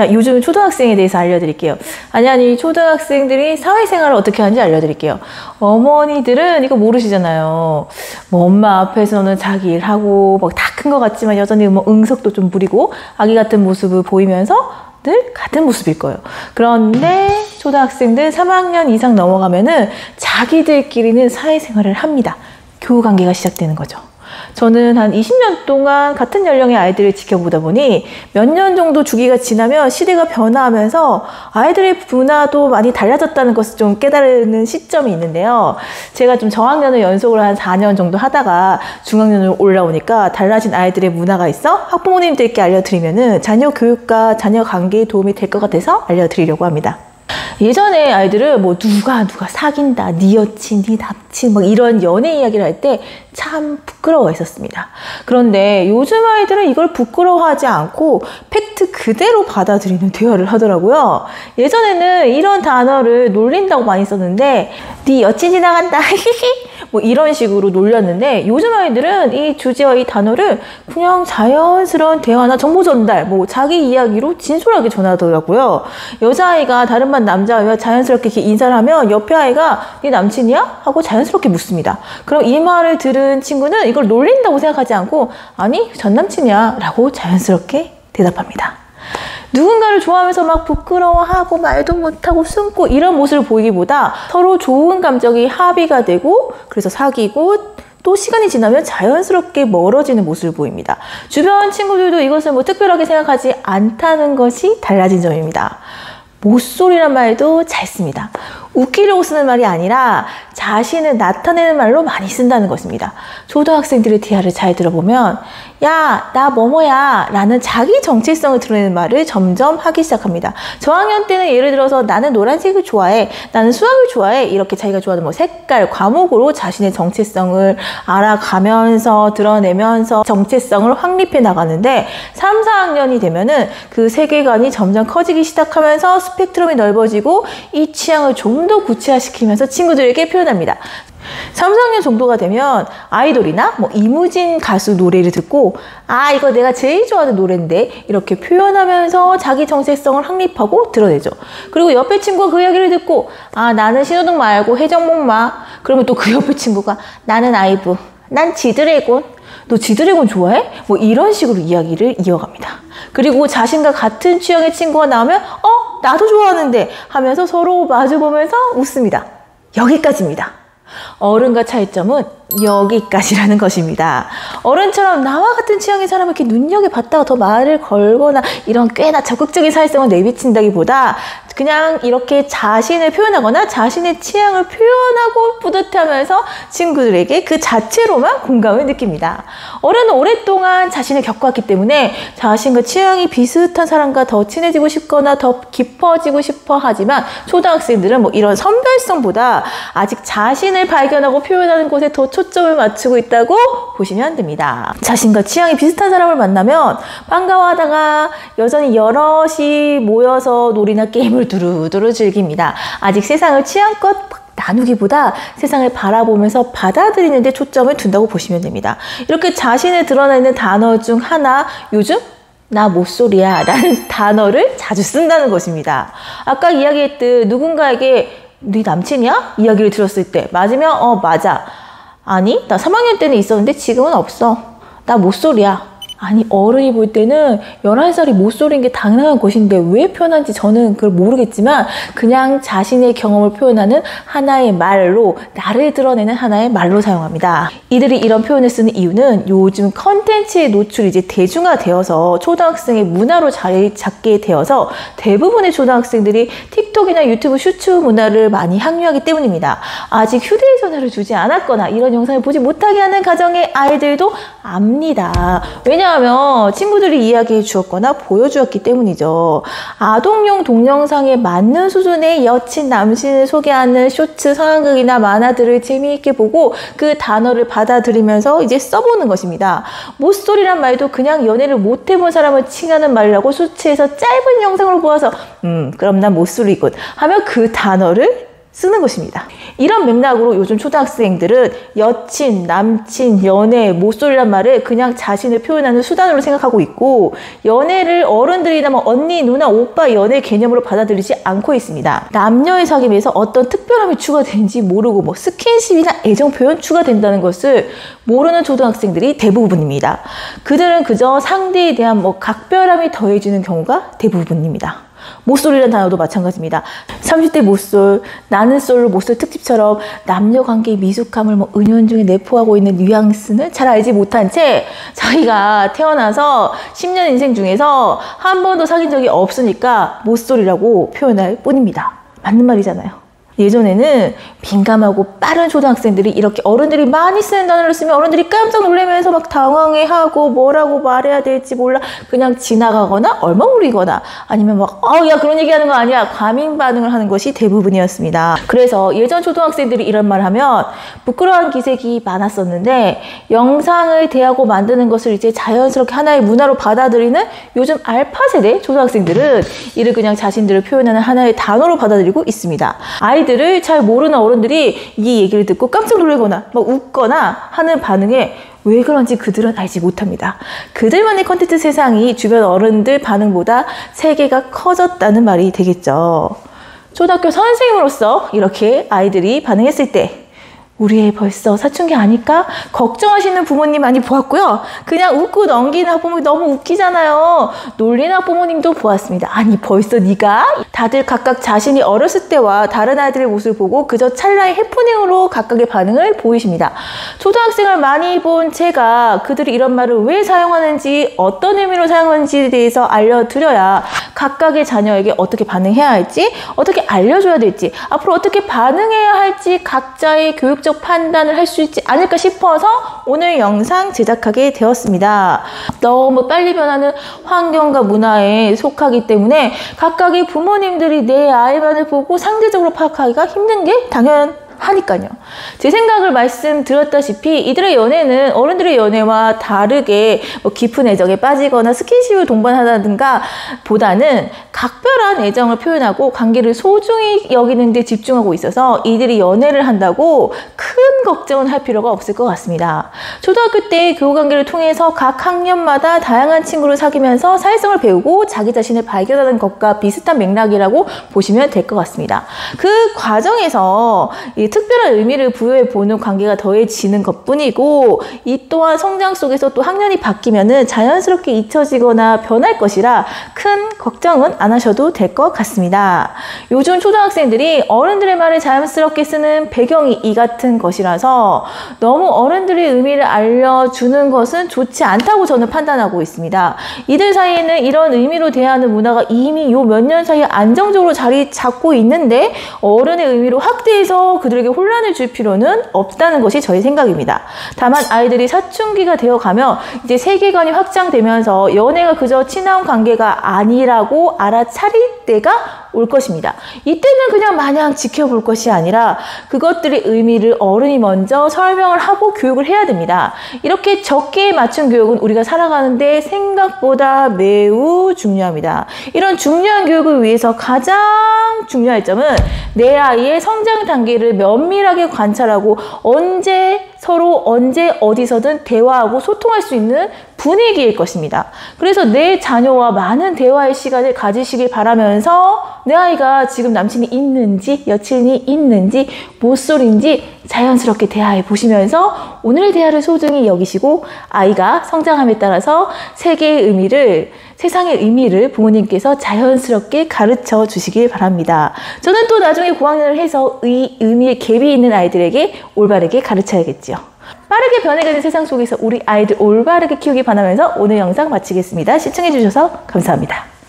자, 요즘 초등학생에 대해서 알려드릴게요. 아니, 초등학생들이 사회생활을 어떻게 하는지 알려드릴게요. 어머니들은 이거 모르시잖아요. 뭐 엄마 앞에서는 자기 일하고 막 다 큰 것 같지만 여전히 뭐 응석도 좀 부리고 아기 같은 모습을 보이면서 늘 같은 모습일 거예요. 그런데 초등학생들 3학년 이상 넘어가면은 자기들끼리는 사회생활을 합니다. 교우관계가 시작되는 거죠. 저는 한 20년 동안 같은 연령의 아이들을 지켜보다 보니 몇 년 정도 주기가 지나면 시대가 변화하면서 아이들의 문화도 많이 달라졌다는 것을 좀 깨달는 시점이 있는데요. 제가 좀 저학년을 연속으로 한 4년 정도 하다가 중학년으로 올라오니까 달라진 아이들의 문화가 있어 학부모님들께 알려드리면은 자녀 교육과 자녀 관계에 도움이 될 것 같아서 알려드리려고 합니다. 예전에 아이들은 뭐 누가 사귄다, 네 여친, 네 남친 막 이런 연애 이야기를 할 때 참 부끄러워했었습니다. 그런데 요즘 아이들은 이걸 부끄러워하지 않고 팩트 그대로 받아들이는 대화를 하더라고요. 예전에는 이런 단어를 놀린다고 많이 썼는데 네 여친 지나간다 뭐 이런 식으로 놀렸는데 요즘 아이들은 이 주제와 이 단어를 그냥 자연스러운 대화나 정보 전달, 뭐 자기 이야기로 진솔하게 전하더라고요. 여자아이가 다른 반 남자아이와 자연스럽게 이렇게 인사를 하면 옆에 아이가 네 남친이야? 하고 자연스럽게 묻습니다. 그럼 이 말을 들은 친구는 이걸 놀린다고 생각하지 않고 아니 전 남친이야 라고 자연스럽게 대답합니다. 누군가를 좋아하면서 막 부끄러워하고 말도 못하고 숨고 이런 모습을 보이기보다 서로 좋은 감정이 합의가 되고 그래서 사귀고 또 시간이 지나면 자연스럽게 멀어지는 모습을 보입니다. 주변 친구들도 이것을 뭐 특별하게 생각하지 않다는 것이 달라진 점입니다. 모쏠이란 말도 잘 씁니다. 웃기려고 쓰는 말이 아니라 자신을 나타내는 말로 많이 쓴다는 것입니다. 초등학생들의 대화를 잘 들어보면 야, 나 뭐뭐야 라는 자기 정체성을 드러내는 말을 점점 하기 시작합니다. 저학년 때는 예를 들어서 나는 노란색을 좋아해, 나는 수학을 좋아해 이렇게 자기가 좋아하는 뭐 색깔, 과목으로 자신의 정체성을 알아가면서 드러내면서 정체성을 확립해 나가는데 3, 4학년이 되면은 그 세계관이 점점 커지기 시작하면서 스펙트럼이 넓어지고 이 취향을 좀 더 구체화시키면서 친구들에게 표현합니다. 3, 4학년 정도가 되면 아이돌이나 뭐 이무진 가수 노래를 듣고 아 이거 내가 제일 좋아하는 노래인데 이렇게 표현하면서 자기 정체성을 확립하고 드러내죠. 그리고 옆에 친구가 그 이야기를 듣고 아 나는 신호등 말고 해적목마 그러면 또 그 옆에 친구가 나는 아이브 난 지드래곤 너 지드래곤 좋아해? 뭐 이런 식으로 이야기를 이어갑니다. 그리고 자신과 같은 취향의 친구가 나오면 나도 좋아하는데 하면서 서로 마주보면서 웃습니다. 여기까지입니다. 어른과 차이점은 여기까지라는 것입니다. 어른처럼 나와 같은 취향의 사람을 이렇게 눈여겨봤다가 더 말을 걸거나 이런 꽤나 적극적인 사회성을 내비친다기보다 그냥 이렇게 자신을 표현하거나 자신의 취향을 표현하고 뿌듯해하면서 친구들에게 그 자체로만 공감을 느낍니다. 어른은 오랫동안 자신을 겪어왔기 때문에 자신과 취향이 비슷한 사람과 더 친해지고 싶거나 더 깊어지고 싶어 하지만 초등학생들은 뭐 이런 선별성보다 아직 자신을 발견하고 표현하는 곳에 더 초점을 맞추고 있다고 보시면 됩니다. 자신과 취향이 비슷한 사람을 만나면 반가워하다가 여전히 여럿이 모여서 놀이나 게임을 두루두루 즐깁니다. 아직 세상을 취향껏 나누기보다 세상을 바라보면서 받아들이는 데 초점을 둔다고 보시면 됩니다. 이렇게 자신을 드러내는 단어 중 하나 요즘 나 모쏠이야 라는 단어를 자주 쓴다는 것입니다. 아까 이야기했듯 누군가에게 네 남친이야? 이야기를 들었을 때 맞으면 맞아. 아니 나 3학년 때는 있었는데 지금은 없어. 나 모쏠이야. 아니 어른이 볼 때는 11살이 모쏠인 게 당연한 것인데 왜 표현한지 저는 그걸 모르겠지만 그냥 자신의 경험을 표현하는 하나의 말로 나를 드러내는 하나의 말로 사용합니다. 이들이 이런 표현을 쓰는 이유는 요즘 컨텐츠의 노출이 이제 대중화되어서 초등학생의 문화로 자리 잡게 되어서 대부분의 초등학생들이 틱톡이나 유튜브 슈츠 문화를 많이 향유하기 때문입니다. 아직 휴대전화를 주지 않았거나 이런 영상을 보지 못하게 하는 가정의 아이들도 압니다. 왜냐하면 친구들이 이야기해 주었거나 보여주었기 때문이죠. 아동용 동영상에 맞는 수준의 여친, 남친을 소개하는 쇼츠, 상황극이나 만화들을 재미있게 보고 그 단어를 받아들이면서 이제 써보는 것입니다. 모쏠이란 말도 그냥 연애를 못 해본 사람을 칭하는 말이라고 쇼츠에서 짧은 영상으로 보아서 그럼 난 모쏠이군 하며 그 단어를 쓰는 것입니다. 이런 맥락으로 요즘 초등학생들은 여친, 남친, 연애, 모쏠이란 말을 그냥 자신을 표현하는 수단으로 생각하고 있고 연애를 어른들이나 뭐 언니, 누나, 오빠 연애 개념으로 받아들이지 않고 있습니다. 남녀의 사귐에서 어떤 특별함이 추가되는지 모르고 뭐 스킨십이나 애정 표현 추가된다는 것을 모르는 초등학생들이 대부분입니다. 그들은 그저 상대에 대한 뭐 각별함이 더해지는 경우가 대부분입니다. 모쏠이라는 단어도 마찬가지입니다. 30대 모쏠, 나는 솔로 모쏠 특집처럼 남녀관계의 미숙함을 뭐 은연중에 내포하고 있는 뉘앙스는 잘 알지 못한 채 자기가 태어나서 10년 인생 중에서 한 번도 사귄 적이 없으니까 모쏠이라고 표현할 뿐입니다. 맞는 말이잖아요. 예전에는 민감하고 빠른 초등학생들이 이렇게 어른들이 많이 쓰는 단어를 쓰면 어른들이 깜짝 놀라면서 막 당황해하고 뭐라고 말해야 될지 몰라 그냥 지나가거나 얼버무리거나 아니면 막 야 그런 얘기하는 거 아니야 과민 반응을 하는 것이 대부분이었습니다. 그래서 예전 초등학생들이 이런 말 하면 부끄러운 기색이 많았었는데 영상을 대하고 만드는 것을 이제 자연스럽게 하나의 문화로 받아들이는 요즘 알파 세대 초등학생들은 이를 그냥 자신들을 표현하는 하나의 단어로 받아들이고 있습니다. 아이들을 잘 모르는 어른들이 이 얘기를 듣고 깜짝 놀라거나 막 웃거나 하는 반응에 왜 그런지 그들은 알지 못합니다. 그들만의 콘텐츠 세상이 주변 어른들 반응보다 세계가 커졌다는 말이 되겠죠. 초등학교 선생님으로서 이렇게 아이들이 반응했을 때 우리 애 벌써 사춘기 아닐까? 걱정하시는 부모님 많이 보았고요. 그냥 웃고 넘기는 학부모님 너무 웃기잖아요. 놀리는 학부모님도 보았습니다. 아니 벌써 네가? 다들 각각 자신이 어렸을 때와 다른 아이들의 모습을 보고 그저 찰나의 해프닝으로 각각의 반응을 보이십니다. 초등학생을 많이 본 제가 그들이 이런 말을 왜 사용하는지 어떤 의미로 사용하는지에 대해서 알려드려야 각각의 자녀에게 어떻게 반응해야 할지 어떻게 알려줘야 될지 앞으로 어떻게 반응해야 할지 각자의 교육적 판단을 할 수 있지 않을까 싶어서 오늘 영상 제작하게 되었습니다. 너무 빨리 변하는 환경과 문화에 속하기 때문에 각각의 부모님들이 내 아이만을 보고 상대적으로 파악하기가 힘든 게 당연하니까요. 제 생각을 말씀드렸다시피 이들의 연애는 어른들의 연애와 다르게 뭐 깊은 애정에 빠지거나 스킨십을 동반하다든가 보다는 각별한 애정을 표현하고 관계를 소중히 여기는 데 집중하고 있어서 이들이 연애를 한다고 큰 걱정은 할 필요가 없을 것 같습니다. 초등학교 때 교우관계를 통해서 각 학년마다 다양한 친구를 사귀면서 사회성을 배우고 자기 자신을 발견하는 것과 비슷한 맥락이라고 보시면 될 것 같습니다. 그 과정에서 이 특별한 의미를 부여해 보는 관계가 더해지는 것뿐이고 이 또한 성장 속에서 또 학년이 바뀌면은 자연스럽게 잊혀지거나 변할 것이라 큰 걱정은 안 하셔도 될 것 같습니다. 요즘 초등학생들이 어른들의 말을 자연스럽게 쓰는 배경이 이 같은 것이라서 너무 어른들의 의미를 알려주는 것은 좋지 않다고 저는 판단하고 있습니다. 이들 사이에는 이런 의미로 대하는 문화가 이미 요 몇 년 사이에 안정적으로 자리 잡고 있는데 어른의 의미로 확대해서 그들에게 혼란을 줄 필요는 없다는 것이 저의 생각입니다. 다만 아이들이 사춘기가 되어가며 이제 세계관이 확장되면서 연애가 그저 친한 관계가 아니라고 알아차릴 때가 올 것입니다. 이때는 그냥 마냥 지켜볼 것이 아니라 그것들의 의미를 어른이 먼저 설명을 하고 교육을 해야 됩니다. 이렇게 적기에 맞춘 교육은 우리가 살아가는데 생각보다 매우 중요합니다. 이런 중요한 교육을 위해서 가장 중요할 점은 내 아이의 성장 단계를 면밀하게 관찰하고 서로 언제 어디서든 대화하고 소통할 수 있는 분위기일 것입니다. 그래서 내 자녀와 많은 대화의 시간을 가지시길 바라면서 내 아이가 지금 남친이 있는지 여친이 있는지 모쏠인지 자연스럽게 대화해 보시면서 오늘의 대화를 소중히 여기시고 아이가 성장함에 따라서 세계의 의미를 세상의 의미를 부모님께서 자연스럽게 가르쳐 주시길 바랍니다. 저는 또 나중에 고학년을 해서 이 의미의 갭이 있는 아이들에게 올바르게 가르쳐야겠지요. 빠르게 변해가는 세상 속에서 우리 아이들 올바르게 키우길 바라면서 오늘 영상 마치겠습니다. 시청해 주셔서 감사합니다.